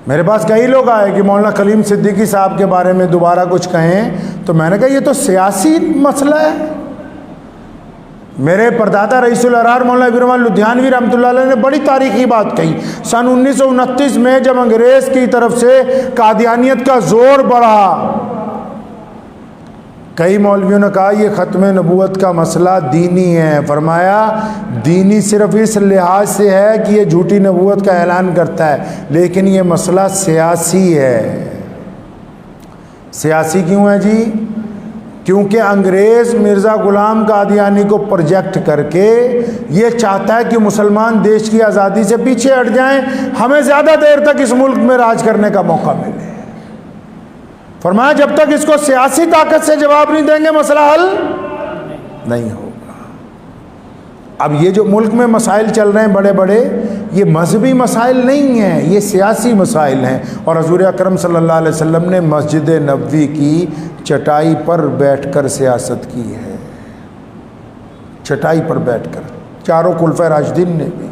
मेरे पास कई लोग आए कि मौलाना कलीम सिद्दीकी साहब के बारे में दोबारा कुछ कहें, तो मैंने कहा ये तो सियासी मसला है। मेरे परदादा रईसुल अरहार मौलाना इब्राहिम लुधियानवी रहमतुल्लाह अलैह ने बड़ी तारीखी बात कही। सन 1929 में जब अंग्रेज़ की तरफ से कादियानियत का जोर बढ़ा, कई मौलवियों ने कहा ये ख़त्म नबूवत का मसला दीनी है। फरमाया दीनी सिर्फ इस लिहाज से है कि ये झूठी नबूवत का ऐलान करता है, लेकिन ये मसला सियासी है। सियासी क्यों है जी? क्योंकि अंग्रेज़ मिर्ज़ा ग़ुलाम कादियानी को प्रोजेक्ट करके ये चाहता है कि मुसलमान देश की आज़ादी से पीछे हट जाएं, हमें ज़्यादा देर तक इस मुल्क में राज करने का मौका मिले। फरमाया जब तक इसको सियासी ताकत से जवाब नहीं देंगे मसला हल नहीं होगा। अब ये जो मुल्क में मसाइल चल रहे हैं बड़े बड़े, ये मजहबी मसाइल नहीं हैं, ये सियासी मसाइल हैं। और हजूर अकरम सल्लल्लाहु अलैहि वसल्लम ने मस्जिद नबवी की चटाई पर बैठकर सियासत की है, चटाई पर बैठकर, चारों खुलफा राशिदीन ने भी।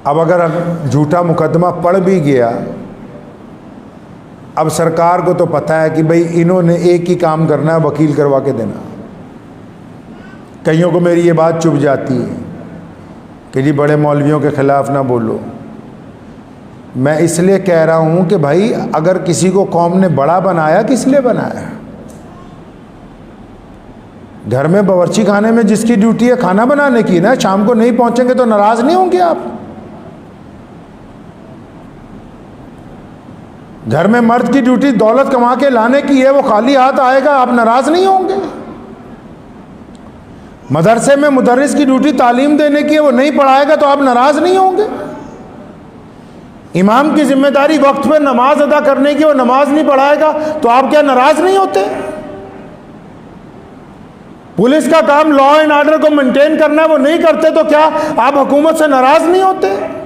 अब अगर झूठा मुकदमा पड़ भी गया, अब सरकार को तो पता है कि भाई इन्होंने एक ही काम करना है, वकील करवा के देना। कईयों को मेरी ये बात चुभ जाती है कि जी बड़े मौलवियों के ख़िलाफ़ ना बोलो। मैं इसलिए कह रहा हूँ कि भाई अगर किसी को कौम ने बड़ा बनाया, किस लिए बनाया? घर में बावर्ची खाने में जिसकी ड्यूटी है खाना बनाने की ना, शाम को नहीं पहुँचेंगे तो नाराज़ नहीं होंगे आप? घर में मर्द की ड्यूटी दौलत कमा के लाने की है, वो खाली हाथ आएगा, आप नाराज नहीं होंगे? मदरसे में मुदर्रिस की ड्यूटी तालीम देने की है, वो नहीं पढ़ाएगा तो आप नाराज नहीं होंगे? इमाम की जिम्मेदारी वक्त पे नमाज अदा करने की, वो नमाज नहीं पढ़ाएगा तो आप क्या नाराज नहीं होते? पुलिस का काम लॉ एंड ऑर्डर को मेंटेन करना है, वो नहीं करते तो क्या आप हुकूमत से नाराज नहीं होते?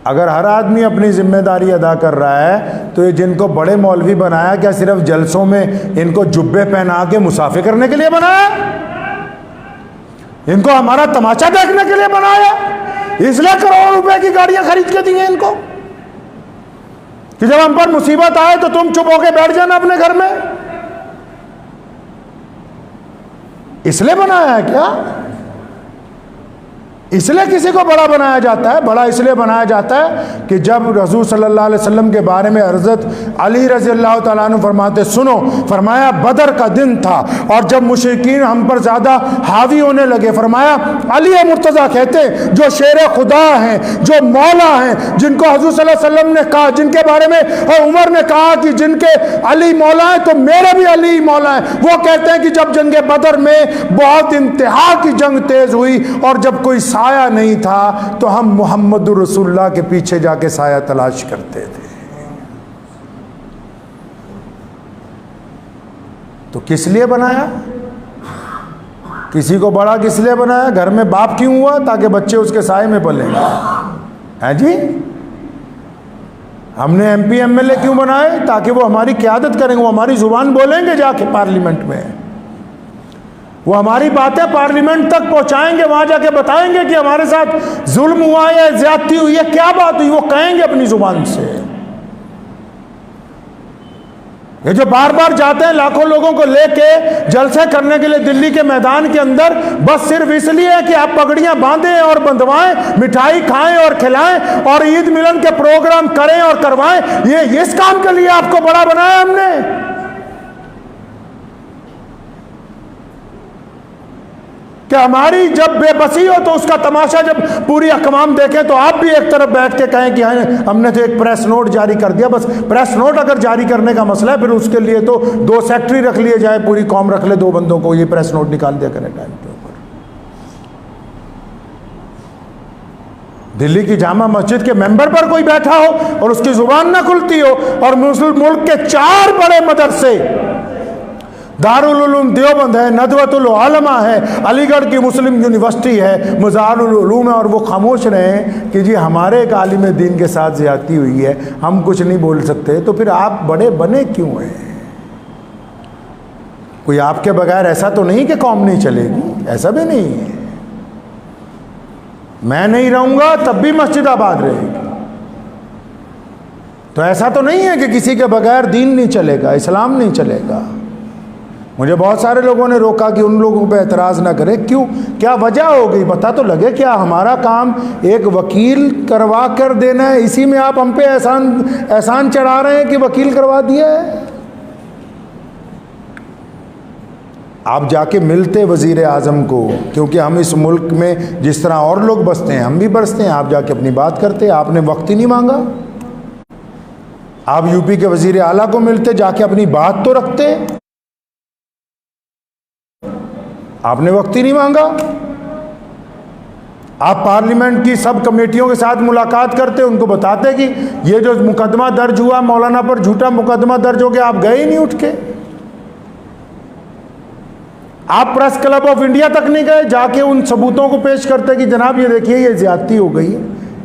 अगर हर आदमी अपनी जिम्मेदारी अदा कर रहा है तो ये जिनको बड़े मौलवी बनाया, क्या सिर्फ जलसों में इनको जुब्बे पहना के मुसाफिर करने के लिए बनाया? इनको हमारा तमाशा देखने के लिए बनाया? इसलिए करोड़ों रुपए की गाड़ियां खरीद के दी हैं इनको कि जब हम पर मुसीबत आए तो तुम चुप होके बैठ जाना अपने घर में? इसलिए बनाया है क्या? इसलिए किसी को बड़ा बनाया जाता है? बड़ा इसलिए बनाया जाता है कि जब रसूल सल्लल्लाहु अलैहि वसल्लम के बारे में हज़रत अली रज़ी अल्लाह तआला अन्हु फरमाते, सुनो, फरमाया बदर का दिन था और जब मुशरिकीन हम पर ज़्यादा हावी होने लगे, फरमाया अली मुर्तज़ा कहते जो शेर खुदा हैं, जो मौला हैं, जिनको हज़ूर सल्लल्लाहु अलैहि वसल्लम ने कहा, जिनके बारे में और उमर ने कहा कि जिनके अली मौला हैं तो मेरे भी अली मौला हैं, वो कहते हैं कि जब जंग बदर में बहुत इंतहा की जंग तेज़ हुई और जब कोई साया नहीं था तो हम मोहम्मद रसूलुल्लाह के पीछे जाके साया तलाश करते थे। तो किस लिए बनाया? किसी को बड़ा किस लिए बनाया? घर में बाप क्यों हुआ? ताकि बच्चे उसके साए में पलेंगे। हैं जी? हमने एमपी एमएलए क्यों बनाए? ताकि वो हमारी क़यादत करेंगे, वो हमारी जुबान बोलेंगे जाके पार्लियामेंट में, वो हमारी बातें पार्लियामेंट तक पहुंचाएंगे, वहां जाके बताएंगे कि हमारे साथ जुल्म हुआ है, ज्यादती हुई है, क्या बात हुई, वो कहेंगे अपनी जुबान से। ये जो बार बार जाते हैं लाखों लोगों को लेके जलसे करने के लिए दिल्ली के मैदान के अंदर, बस सिर्फ इसलिए कि आप पगड़ियां बांधें और बंधवाएं, मिठाई खाएं और खिलाएं और ईद मिलन के प्रोग्राम करें और करवाएं, ये इस काम के लिए आपको बड़ा बनाया हमने? कि हमारी जब बेबसी हो तो उसका तमाशा जब पूरी अकवाम देखें तो आप भी एक तरफ बैठ के कहें कि हमने तो एक प्रेस नोट जारी कर दिया। बस प्रेस नोट अगर जारी करने का मसला है, फिर उसके लिए तो 2 सेक्रेटरी रख लिए जाए, पूरी कौम रख ले 2 बंदों को, ये प्रेस नोट निकाल दिया करें टाइम के ऊपर। दिल्ली की जामा मस्जिद के मेंबर पर कोई बैठा हो और उसकी जुबान ना खुलती हो, और मुस्लिम मुल्क के 4 बड़े मदरसे, दारुल उलूम देवबंद है, नदवतुल उलमा है, अलीगढ़ की मुस्लिम यूनिवर्सिटी है, मज़ारुल उलूम है, और वो खामोश रहे कि जी हमारे एक आलिम दीन के साथ ज़्यादती हुई है, हम कुछ नहीं बोल सकते, तो फिर आप बड़े बने क्यों हैं? कोई आपके बगैर ऐसा तो नहीं कि कौम नहीं चलेगी, ऐसा भी नहीं है। मैं नहीं रहूँगा तब भी मस्जिद आबाद रहेगी। तो ऐसा तो नहीं है कि किसी के बगैर दीन नहीं चलेगा, इस्लाम नहीं चलेगा। मुझे बहुत सारे लोगों ने रोका कि उन लोगों पे एतराज़ ना करें। क्यों, क्या वजह हो गई, पता तो लगे। क्या हमारा काम एक वकील करवा कर देना है, इसी में आप हम पे एहसान चढ़ा रहे हैं कि वकील करवा दिया है? आप जाके मिलते वज़ीर आज़म को, क्योंकि हम इस मुल्क में जिस तरह और लोग बसते हैं हम भी बसते हैं। आप जाके अपनी बात करते, आपने वक्त ही नहीं मांगा। आप यूपी के वज़ीर आला को मिलते, जाके अपनी बात तो रखते, आपने वक्त ही नहीं मांगा। आप पार्लियामेंट की सब कमेटियों के साथ मुलाकात करते, उनको बताते कि ये जो मुकदमा दर्ज हुआ मौलाना पर, झूठा मुकदमा दर्ज हो गया, आप गए ही नहीं उठ के। आप प्रेस क्लब ऑफ इंडिया तक नहीं गए, जाके उन सबूतों को पेश करते कि जनाब ये देखिए ये ज्यादती हो गई है,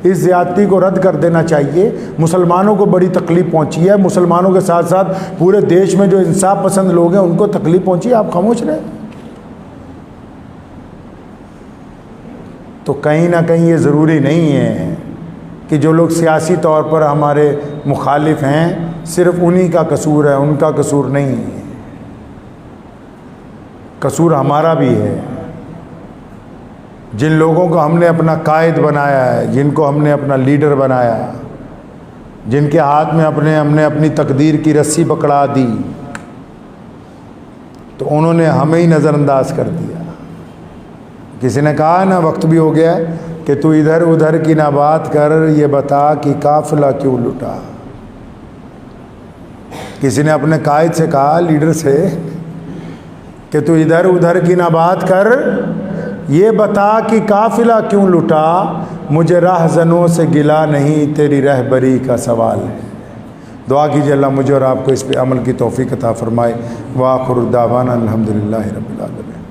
इस ज्यादती को रद्द कर देना चाहिए, मुसलमानों को बड़ी तकलीफ पहुंची है, मुसलमानों के साथ साथ पूरे देश में जो इंसाफ पसंद लोग हैं उनको तकलीफ पहुंची है, आप खामोश रहे। तो कहीं ना कहीं ये ज़रूरी नहीं है कि जो लोग सियासी तौर पर हमारे मुखालिफ हैं सिर्फ उन्हीं का कसूर है, उनका कसूर नहीं है। कसूर हमारा भी है। जिन लोगों को हमने अपना कायद बनाया है, जिनको हमने अपना लीडर बनाया, जिनके हाथ में हमने अपनी तकदीर की रस्सी पकड़ा दी, तो उन्होंने हमें ही नज़रअंदाज कर दिया। किसी ने कहा ना, वक्त भी हो गया है, कि तू इधर उधर की ना बात कर, ये बता कि काफिला क्यों लुटा। किसी ने अपने कायद से कहा, लीडर से, कि तू इधर उधर की ना बात कर, ये बता कि काफिला क्यों लुटा। मुझे राहज़नों से गिला नहीं, तेरी रहबरी का सवाल है। दुआ कीजिए अल्लाह मुझे और आपको इस पे अमल की तौफीक अता फरमाए। व आखिर दावाना अल्हम्दुलिल्लाहि रब्बिल आलमीन।